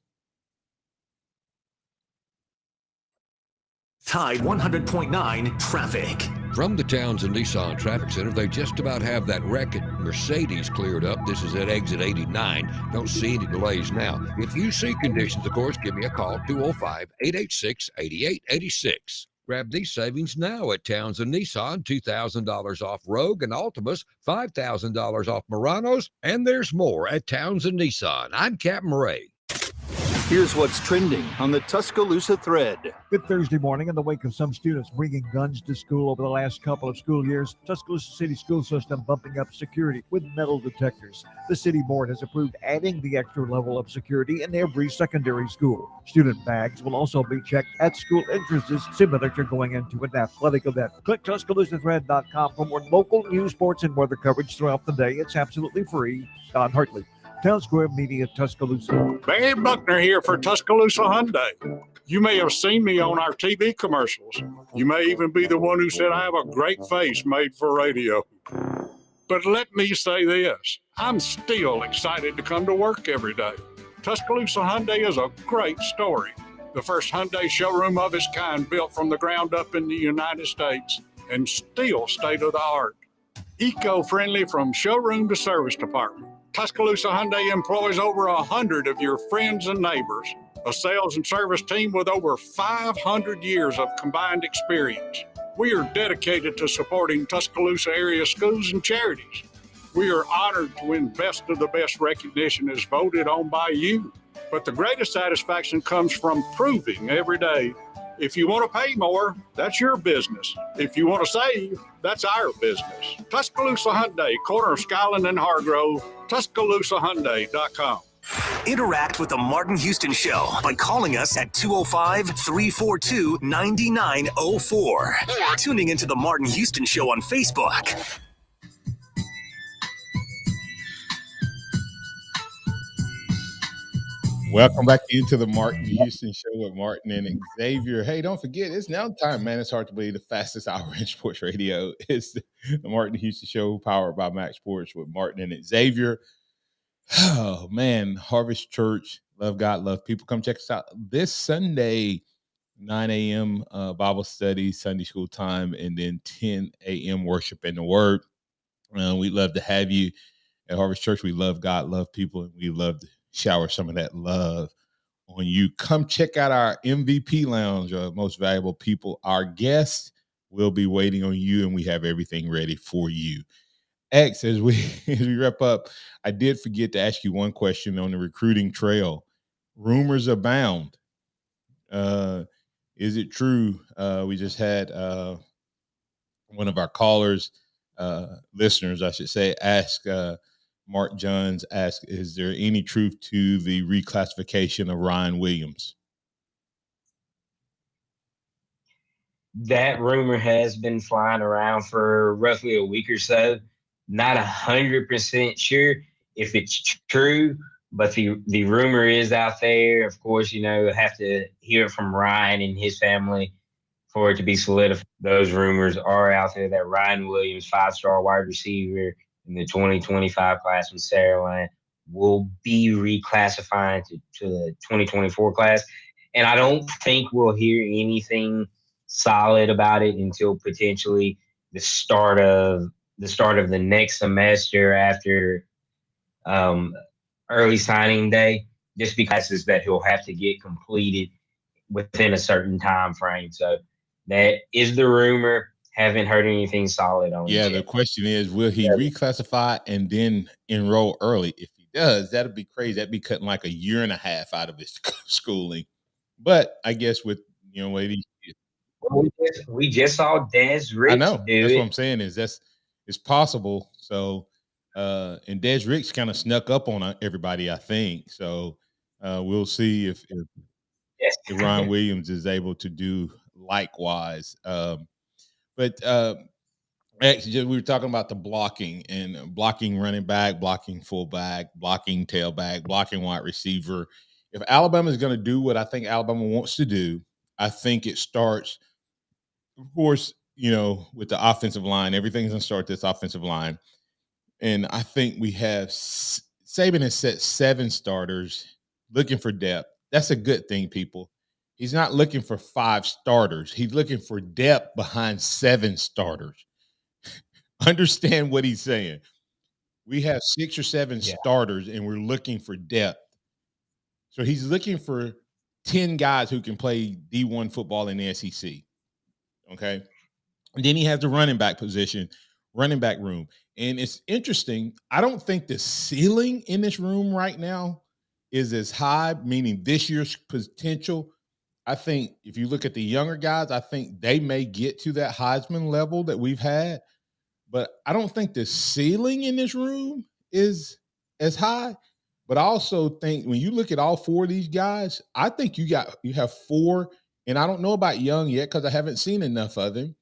Tide 100.9 traffic. From the Townsend Nissan Traffic Center, they just about have that wreck at Mercedes cleared up. This is at exit 89. Don't see any delays now. If you see conditions, of course, give me a call, 205-886-8886. Grab these savings now at Townsend Nissan, $2,000 off Rogue and Altimas, $5,000 off Muranos, and there's more at Townsend Nissan. I'm Captain Ray. Here's what's trending on the Tuscaloosa thread. Good Thursday morning. In the wake of some students bringing guns to school over the last couple of school years, Tuscaloosa City School System bumping up security with metal detectors. The city board has approved adding the extra level of security in every secondary school. Student bags will also be checked at school entrances, similar to going into an athletic event. Click TuscaloosaThread.com for more local news, sports, and weather coverage throughout the day. It's absolutely free. Don Hartley, Town Square Media, Tuscaloosa. Barry Buckner here for Tuscaloosa Hyundai. You may have seen me on our TV commercials. You may even be the one who said I have a great face made for radio. But let me say this, I'm still excited to come to work every day. Tuscaloosa Hyundai is a great story. The first Hyundai showroom of its kind built from the ground up in the United States and still state of the art. Eco-friendly from showroom to service department. Tuscaloosa Hyundai employs over 100 of your friends and neighbors, a sales and service team with over 500 years of combined experience. We are dedicated to supporting Tuscaloosa area schools and charities. We are honored to win Best of the Best recognition as voted on by you. But the greatest satisfaction comes from proving every day, if you want to pay more, that's your business. If you want to save, that's our business. Tuscaloosa Hyundai, corner of Skyland and Hargrove, TuscaloosaHyundai.com. Interact with the Martin Houston Show by calling us at 205-342-9904 or tuning into the Martin Houston Show on Facebook. Welcome back into the Martin Houston Show with Martin and Xavier. Hey, don't forget, it's now time, man. It's hard to believe the fastest hour in sports radio is the Martin Houston Show, powered by MaX Sports with Martin and Xavier. Oh, man, Harvest Church, love God, love people. Come check us out this Sunday, 9 a.m. Bible study, Sunday school time, and then 10 a.m. worship in the Word. We'd love to have you at Harvest Church. We love God, love people, and we love to shower some of that love on you. Come check out our MVP lounge, most valuable people. Our guests will be waiting on you, and we have everything ready for you. X, as we wrap up, I did forget to ask you one question on the recruiting trail. Rumors abound. Is it true? We just had one of our callers, listeners, I should say, ask Mark Johns asked, is there any truth to the reclassification of Ryan Williams? That rumor has been flying around for roughly a week or so. Not 100% sure if it's true, But the rumor is out there. Of course, have to hear it from Ryan and his family for it to be solidified. Those rumors are out there that Ryan Williams, 5-star wide receiver in the 2025 class from Saraland, will be reclassifying to the 2024 class. And I don't think we'll hear anything solid about it until potentially the start of the next semester after early signing day, just because it's that he'll have to get completed within a certain time frame. So that is the rumor. Haven't heard anything solid on it Yeah, yet. the question is, will he reclassify and then enroll early? If he does, that'd be crazy. That'd be cutting like a year and a half out of his schooling. But I guess with what he, Well, we just saw Des I Rich know do that's it. what I'm saying is it's possible. So and Des Rich kind of snuck up on everybody, I think. So we'll see if Yes. Ryan Williams is able to do likewise. But actually, we were talking about the blocking and blocking running back, blocking fullback, blocking tailback, blocking wide receiver. If Alabama is going to do what I think Alabama wants to do, I think it starts, of course, with the offensive line. Everything's going to start this offensive line. And I think we have Saban has set 7 starters looking for depth. That's a good thing, people. He's not looking for 5 starters. He's looking for depth behind 7 starters. Understand what he's saying. We have 6 or 7 starters, and we're looking for depth. So he's looking for 10 guys who can play D1 football in the SEC. Okay. And then he has the running back position, running back room. And it's interesting. I don't think the ceiling in this room right now is as high, meaning this year's potential. I think if you look at the younger guys, I think they may get to that Heisman level that we've had. But I don't think the ceiling in this room is as high. But I also think when you look at all 4 of these guys, I think you have 4, and I don't know about Young yet because I haven't seen enough of them.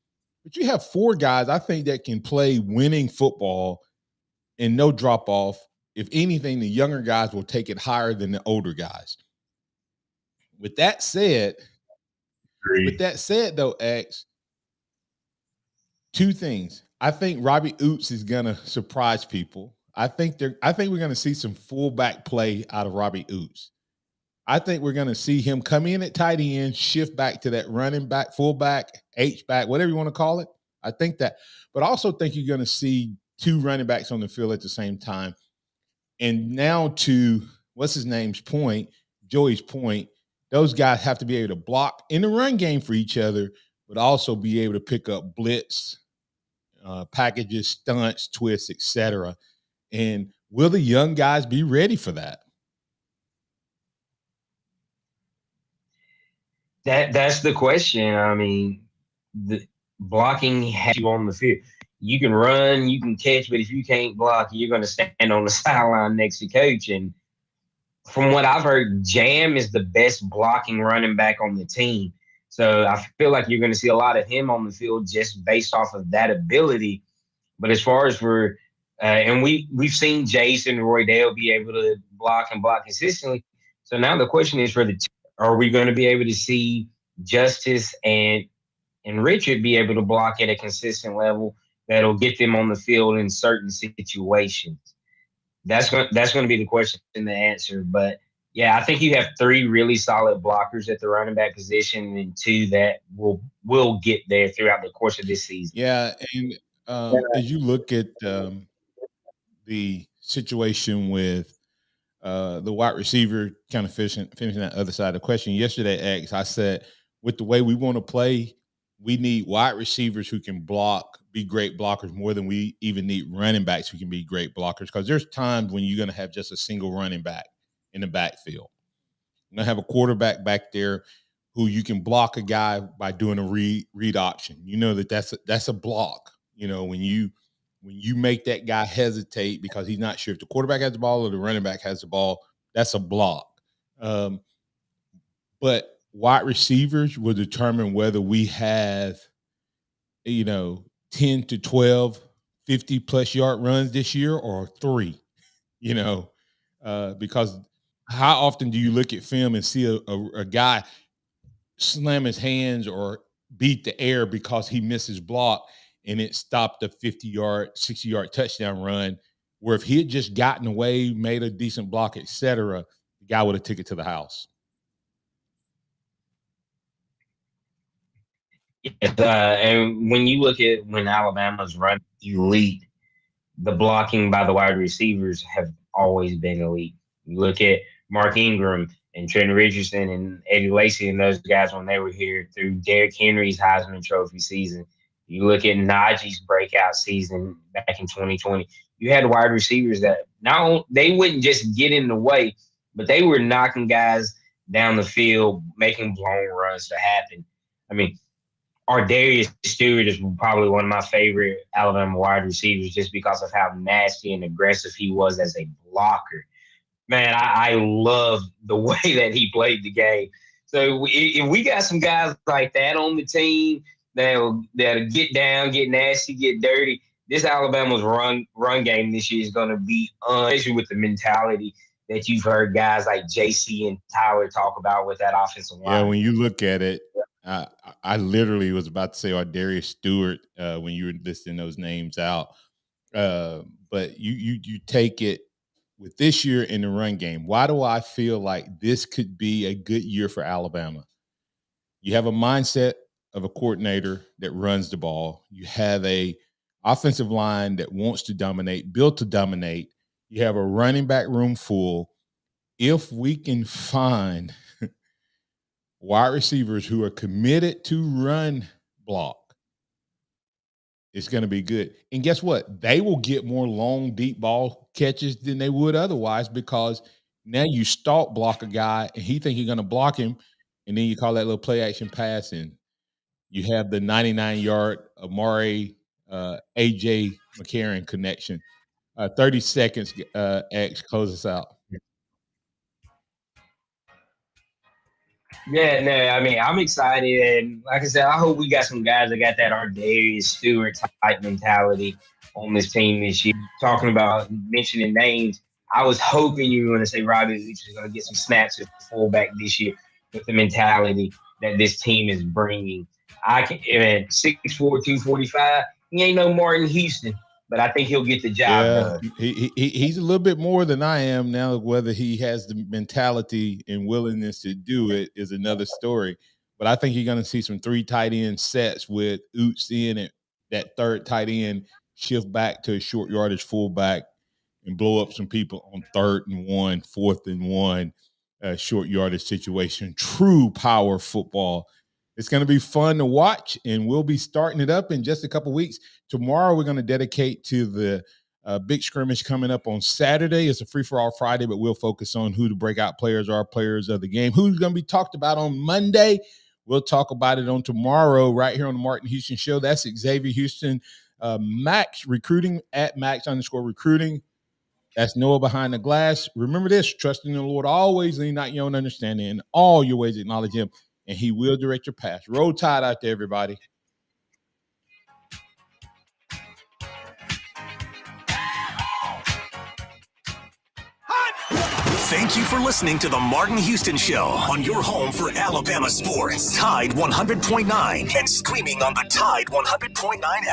But you have 4 guys, I think, that can play winning football and no drop off. If anything, the younger guys will take it higher than the older guys. With that said, though, X, 2 things. I think Robbie Oots is gonna surprise people. I think we're gonna see some fullback play out of Robbie Oots. I think we're gonna see him come in at tight end, shift back to that running back, fullback, H-back, whatever you want to call it. I think that, but I also think you're gonna see 2 running backs on the field at the same time. And now to what's his name's point, Joey's point, those guys have to be able to block in the run game for each other, but also be able to pick up blitz, packages, stunts, twists, etc. And will the young guys be ready for that? That's the question. I mean, the blocking has you on the field. You can run, you can catch, but if you can't block, you're going to stand on the sideline next to coach. And from what I've heard, Jam is the best blocking running back on the team. So I feel like you're going to see a lot of him on the field just based off of that ability. But as far as and we've seen Jason Roydale be able to block consistently. So now the question is are we going to be able to see Justice and Richard be able to block at a consistent level that'll get them on the field in certain situations? That's going to be the question and the answer. But yeah, I think you have 3 really solid blockers at the running back position and 2 that will get there throughout the course of this season. Yeah, and as you look at the situation with the wide receiver kind of finishing that other side of the question. Yesterday, X, I said, with the way we want to play, we need wide receivers who can block, be great blockers more than we even need running backs who can be great blockers. Because there's times when you're going to have just a single running back in the backfield. You're going to have a quarterback back there who you can block a guy by doing a read option. You know that's a block. When you make that guy hesitate because he's not sure if the quarterback has the ball or the running back has the ball, that's a block. But wide receivers will determine whether we have, 10 to 12, 50-plus yard runs this year or 3, because how often do you look at film and see a guy slam his hands or beat the air because he missed his block and it stopped a 50-yard, 60-yard touchdown run, where if he had just gotten away, made a decent block, etc., the guy would have took it to the house. And when you look at when Alabama's run elite, the blocking by the wide receivers have always been elite. You look at Mark Ingram and Trent Richardson and Eddie Lacy and those guys when they were here through Derrick Henry's Heisman Trophy season. You look at Najee's breakout season back in 2020. You had wide receivers that they wouldn't just get in the way, but they were knocking guys down the field, making blown runs to happen. I mean, Darius Stewart is probably one of my favorite Alabama wide receivers just because of how nasty and aggressive he was as a blocker. Man, I love the way that he played the game. So if we got some guys like that on the team that'll get down, get nasty, get dirty, this Alabama's run game this year is going to be especially with the mentality that you've heard guys like JC and Tyler talk about with that offensive line. Yeah, when you look at it, I literally was about to say Darius Stewart when you were listing those names out. But you take it with this year in the run game. Why do I feel like this could be a good year for Alabama? You have a mindset of a coordinator that runs the ball. You have a offensive line that wants to dominate, built to dominate. You have a running back room full. If we can find wide receivers who are committed to run block, it's going to be good. And guess what? They will get more long, deep ball catches than they would otherwise, because now you stalk block a guy and he think you're going to block him, and then you call that little play action pass, and you have the 99-yard Amari A.J. McCarron connection. 30 seconds, X, close us out. Yeah, no, I mean, I'm excited. And like I said, I hope we got some guys that got that Darius Stewart type mentality on this team this year. Talking about mentioning names, I was hoping you were going to say Robbie Leach is going to get some snaps at fullback this year with the mentality that this team is bringing. I can 6'4", 245. He ain't no Martin Houston, but I think he'll get the job done. He's a little bit more than I am now. Whether he has the mentality and willingness to do it is another story. But I think you're going to see some 3 tight end sets with Oots in it. That third tight end shift back to a short yardage fullback and blow up some people on 3rd and 1, 4th and 1, short yardage situation. True power football. It's going to be fun to watch, and we'll be starting it up in just a couple weeks. Tomorrow, we're going to dedicate to the big scrimmage coming up on Saturday. It's a free-for-all Friday, but we'll focus on who the breakout players are, players of the game. Who's going to be talked about on Monday? We'll talk about it on tomorrow right here on the Martin Houston Show. That's Xavier Houston, MaX recruiting at MaX_recruiting. That's Noah behind the glass. Remember this: trust in the Lord always, lean not your own understanding. In all your ways acknowledge him, and he will direct your path. Roll Tide out there, everybody. Thank you for listening to the Martin Houston Show on your home for Alabama sports. Tide 100.9 and streaming on the Tide 100.9 app.